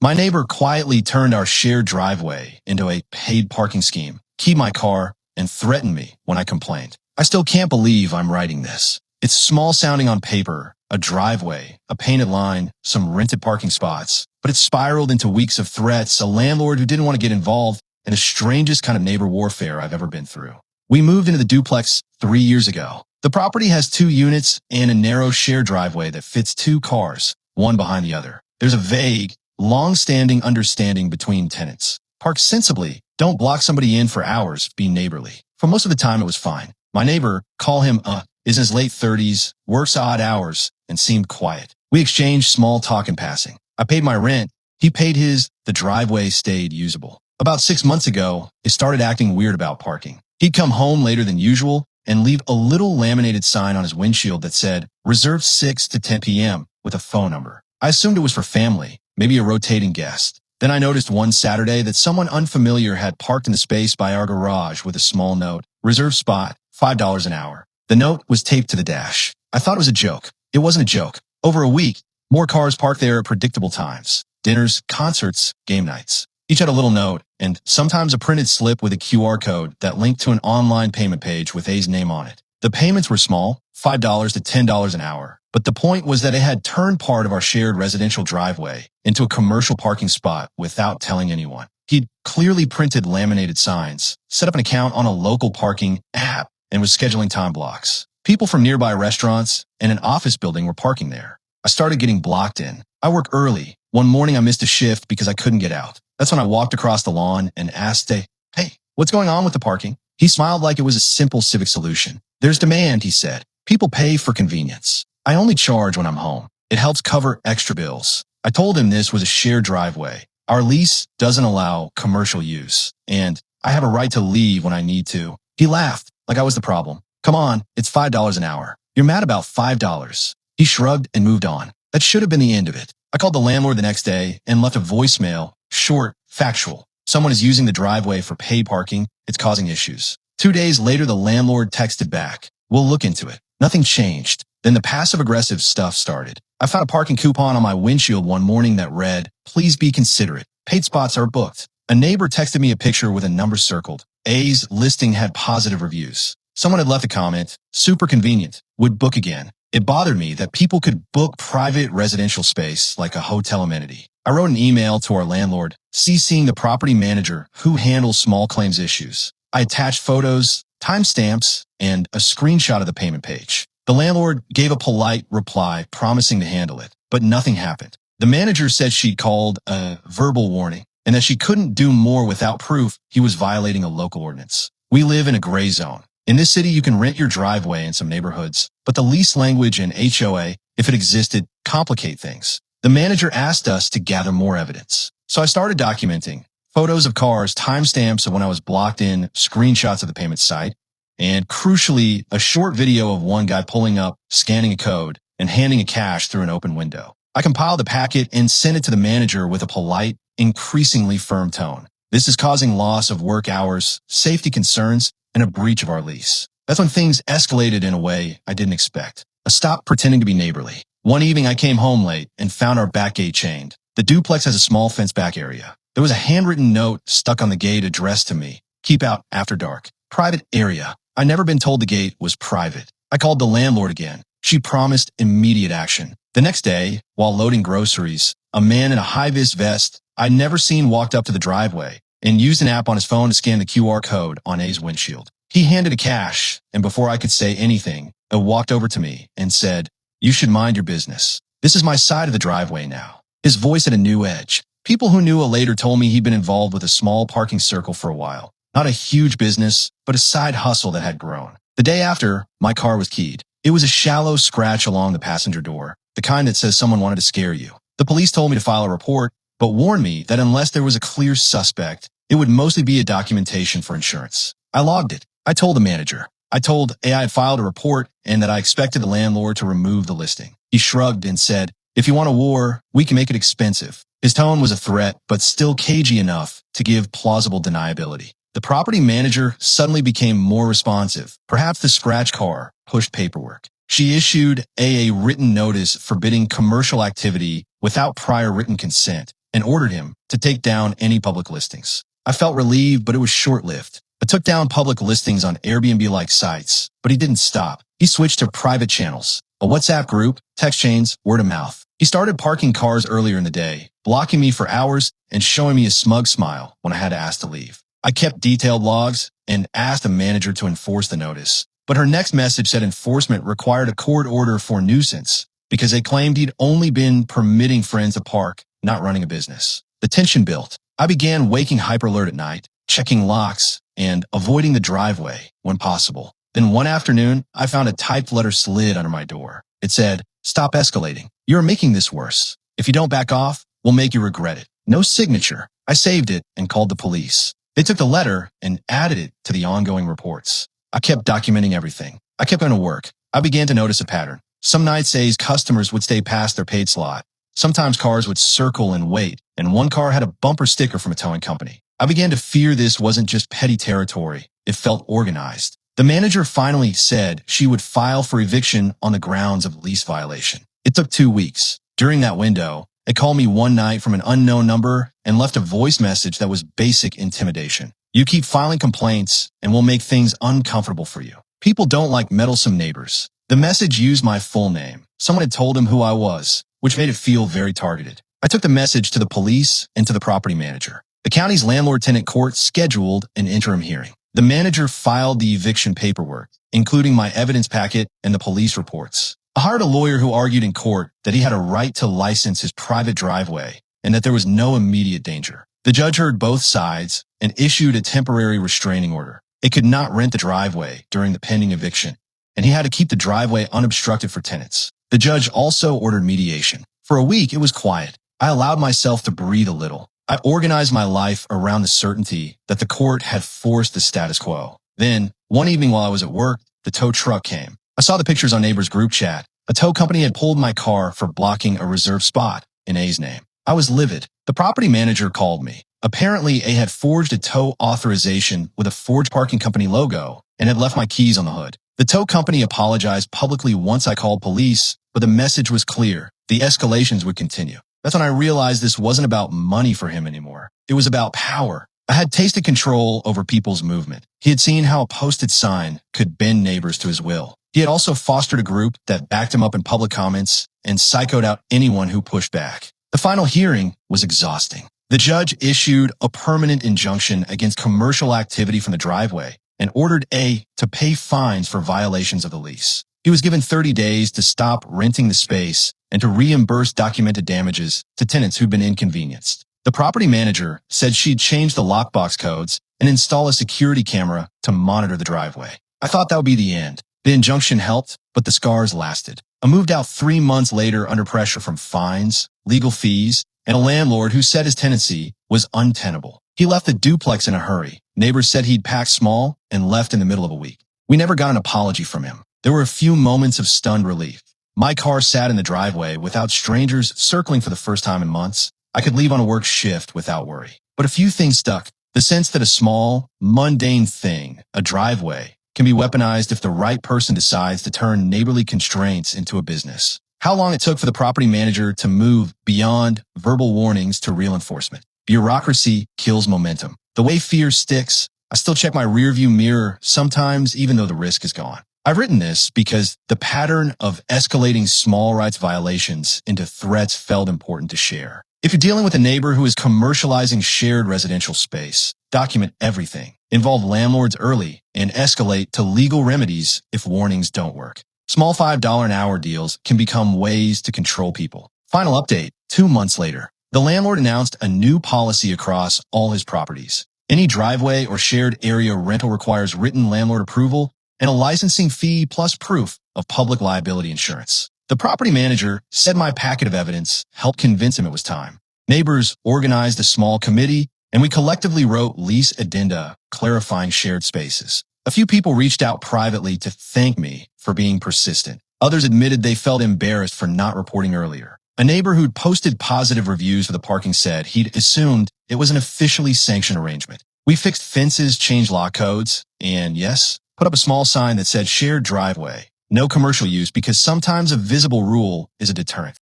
My neighbor quietly turned our shared driveway into a paid parking scheme, keyed my car, and threatened me when I complained. I still can't believe I'm writing this. It's small sounding on paper, a driveway, a painted line, some rented parking spots, but it spiraled into weeks of threats, a landlord who didn't want to get involved, and the strangest kind of neighbor warfare I've ever been through. We moved into the duplex 3 years ago. The property has 2 units and a narrow shared driveway that fits 2 cars, one behind the other. There's a vague, long-standing understanding between tenants. Park sensibly, don't block somebody in for hours, be neighborly. For most of the time, it was fine. My neighbor, call him is in his late 30s, works odd hours, and seemed quiet. We exchanged small talk in passing. I paid my rent. He paid his. The driveway stayed usable. About 6 months ago, it started acting weird about parking. He'd come home later than usual and leave a little laminated sign on his windshield that said, reserved 6 to 10 p.m. with a phone number. I assumed it was for family, maybe a rotating guest. Then I noticed one Saturday that someone unfamiliar had parked in the space by our garage with a small note, reserved spot, $5 an hour. The note was taped to the dash. I thought it was a joke. It wasn't a joke. Over a week, more cars parked there at predictable times. Dinners, concerts, game nights. Each had a little note, and sometimes a printed slip with a QR code that linked to an online payment page with A's name on it. The payments were small, $5 to $10 an hour, but the point was that it had turned part of our shared residential driveway into a commercial parking spot without telling anyone. He'd clearly printed laminated signs, set up an account on a local parking app, and was scheduling time blocks. People from nearby restaurants and an office building were parking there. I started getting blocked in. I work early. One morning I missed a shift because I couldn't get out. That's when I walked across the lawn and asked, hey, what's going on with the parking? He smiled like it was a simple civic solution. There's demand, he said. People pay for convenience. I only charge when I'm home. It helps cover extra bills. I told him this was a shared driveway. Our lease doesn't allow commercial use, and I have a right to leave when I need to. He laughed like I was the problem. Come on, it's $5 an hour. You're mad about $5. He shrugged and moved on. That should have been the end of it. I called the landlord the next day and left a voicemail, short, factual. Someone is using the driveway for paid parking. It's causing issues. 2 days later, the landlord texted back. We'll look into it. Nothing changed. Then the passive-aggressive stuff started. I found a parking coupon on my windshield one morning that read, please be considerate. Paid spots are booked. A neighbor texted me a picture with a number circled. A's listing had positive reviews. Someone had left a comment, super convenient, would book again. It bothered me that people could book private residential space like a hotel amenity. I wrote an email to our landlord, CCing the property manager who handles small claims issues. I attached photos, timestamps, and a screenshot of the payment page. The landlord gave a polite reply promising to handle it, but nothing happened. The manager said she'd called a verbal warning and that she couldn't do more without proof he was violating a local ordinance. We live in a gray zone. In this city, you can rent your driveway in some neighborhoods, but the lease language and HOA, if it existed, complicate things. The manager asked us to gather more evidence. So I started documenting photos of cars, timestamps of when I was blocked in, screenshots of the payment site, and crucially, a short video of one guy pulling up, scanning a code, and handing a cash through an open window. I compiled the packet and sent it to the manager with a polite, increasingly firm tone. This is causing loss of work hours, safety concerns, and a breach of our lease. That's when things escalated in a way I didn't expect. I stopped pretending to be neighborly. One evening I came home late and found our back gate chained. The duplex has a small fence back area. There was a handwritten note stuck on the gate addressed to me. Keep out after dark. Private area. I'd never been told the gate was private. I called the landlord again. She promised immediate action. The next day, while loading groceries, a man in a high-vis vest I'd never seen walked up to the driveway and used an app on his phone to scan the QR code on A's windshield. He handed a cash, and before I could say anything, it walked over to me and said, you should mind your business. This is my side of the driveway now. His voice had a new edge. People who knew later told me he'd been involved with a small parking circle for a while. Not a huge business, but a side hustle that had grown. The day after, my car was keyed. It was a shallow scratch along the passenger door, the kind that says someone wanted to scare you. The police told me to file a report, but warned me that unless there was a clear suspect, it would mostly be a documentation for insurance. I logged it. I told the manager. I told I had filed a report and that I expected the landlord to remove the listing. He shrugged and said, if you want a war, we can make it expensive. His tone was a threat, but still cagey enough to give plausible deniability. The property manager suddenly became more responsive. Perhaps the scratch car pushed paperwork. She issued a written notice forbidding commercial activity without prior written consent. and ordered him to take down any public listings. I felt relieved, but it was short-lived. I took down public listings on Airbnb-like sites, but he didn't stop. He switched to private channels, a WhatsApp group, text chains, word of mouth. He started parking cars earlier in the day, blocking me for hours and showing me a smug smile when I had to ask to leave. I kept detailed logs and asked the manager to enforce the notice. But her next message said enforcement required a court order for nuisance because they claimed he'd only been permitting friends to park, not running a business. The tension built. I began waking hyper-alert at night, checking locks, and avoiding the driveway when possible. Then one afternoon, I found a typed letter slid under my door. It said, "Stop escalating. You're making this worse. If you don't back off, we'll make you regret it." No signature. I saved it and called the police. They took the letter and added it to the ongoing reports. I kept documenting everything. I kept going to work. I began to notice a pattern. Some nights customers would stay past their paid slot. Sometimes cars would circle and wait, and one car had a bumper sticker from a towing company. I began to fear this wasn't just petty territory. It felt organized. The manager finally said she would file for eviction on the grounds of lease violation. It took 2 weeks. During that window, they called me one night from an unknown number and left a voice message that was basic intimidation. "You keep filing complaints and we'll make things uncomfortable for you. People don't like meddlesome neighbors." The message used my full name. Someone had told him who I was, which made it feel very targeted. I took the message to the police and to the property manager. The county's landlord-tenant court scheduled an interim hearing. The manager filed the eviction paperwork, including my evidence packet and the police reports. I hired a lawyer who argued in court that he had a right to license his private driveway and that there was no immediate danger. The judge heard both sides and issued a temporary restraining order. It could not rent the driveway during the pending eviction, and he had to keep the driveway unobstructed for tenants. The judge also ordered mediation. For a week, it was quiet. I allowed myself to breathe a little. I organized my life around the certainty that the court had forced the status quo. Then, one evening while I was at work, the tow truck came. I saw the pictures on neighbors' group chat. A tow company had pulled my car for blocking a reserved spot in A's name. I was livid. The property manager called me. Apparently, A had forged a tow authorization with a forged parking company logo and had left my keys on the hood. The tow company apologized publicly once I called police, but the message was clear. The escalations would continue. That's when I realized this wasn't about money for him anymore. It was about power. I had tasted control over people's movement. He had seen how a posted sign could bend neighbors to his will. He had also fostered a group that backed him up in public comments and psychoed out anyone who pushed back. The final hearing was exhausting. The judge issued a permanent injunction against commercial activity from the driveway and ordered A to pay fines for violations of the lease. He was given 30 days to stop renting the space and to reimburse documented damages to tenants who'd been inconvenienced. The property manager said she'd change the lockbox codes and install a security camera to monitor the driveway. I thought that would be the end. The injunction helped, but the scars lasted. I moved out 3 months later under pressure from fines, legal fees, and a landlord who said his tenancy was untenable. He left the duplex in a hurry. Neighbors said he'd packed small and left in the middle of a week. We never got an apology from him. There were a few moments of stunned relief. My car sat in the driveway without strangers circling for the first time in months. I could leave on a work shift without worry. But a few things stuck. The sense that a small, mundane thing, a driveway, can be weaponized if the right person decides to turn neighborly constraints into a business. How long it took for the property manager to move beyond verbal warnings to real enforcement. Bureaucracy kills momentum. The way fear sticks, I still check my rearview mirror sometimes even though the risk is gone. I've written this because the pattern of escalating small rights violations into threats felt important to share. If you're dealing with a neighbor who is commercializing shared residential space, document everything. Involve landlords early and escalate to legal remedies if warnings don't work. Small $5 an hour deals can become ways to control people. Final update, 2 months later. The landlord announced a new policy across all his properties. Any driveway or shared area rental requires written landlord approval and a licensing fee plus proof of public liability insurance. The property manager said my packet of evidence helped convince him it was time. Neighbors organized a small committee, and we collectively wrote lease addenda clarifying shared spaces. A few people reached out privately to thank me for being persistent. Others admitted they felt embarrassed for not reporting earlier. A neighbor who'd posted positive reviews for the parking said he'd assumed it was an officially sanctioned arrangement. We fixed fences, changed lock codes, and yes, put up a small sign that said shared driveway, no commercial use, because sometimes a visible rule is a deterrent.